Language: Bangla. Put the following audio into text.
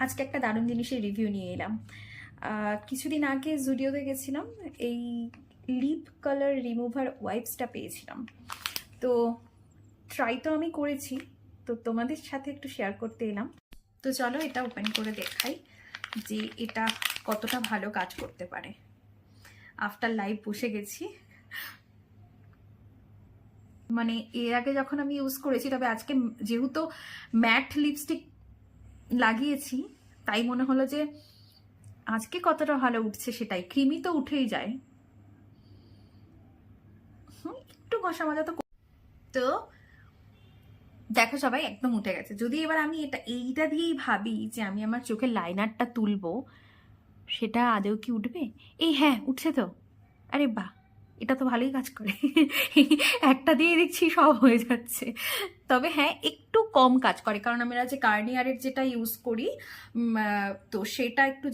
আজকে একটা দারুণ জিনিসের রিভিউ নিয়ে এলাম। কিছুদিন আগে জুডিওতে গেছিলাম, এই লিপ কালার রিমুভার ওয়াইপসটা পেয়েছিলাম। তো ট্রাই তো আমি করেছি, তো তোমাদের সাথে একটু শেয়ার করতে এলাম। তো চলো এটা ওপেন করে দেখাই যে এটা কতটা ভালো কাজ করতে পারে। আফটার লাইভ বসে গেছি, মানে এর আগে যখন আমি ইউজ করেছি, তবে আজকে যেহেতু ম্যাট লিপস্টিক লাগিয়েছি তাই মনে হলো যে আজকে কতটা ভালো উঠছে। সেটাই, ক্রিমি তো উঠেই যায়, একটু ঘষা মাজা তো। তো দেখো সবাই, একদম উঠে গেছে। যদি এবার আমি এইটা দিয়েই ভাবি যে আমি আমার চোখের লাইনারটা তুলবো, সেটা আদৌ কি উঠবে? এই হ্যাঁ, উঠছে তো। আরে বাহ, এটা তো ভালোই কাজ করে। একটা দিয়ে দেখছি সব হয়ে যাচ্ছে। তবে হ্যাঁ, একটু কম কাজ করে, কারণ আমরা যে গার্নিয়ারের যেটা ইউজ করি তো সেটা একটু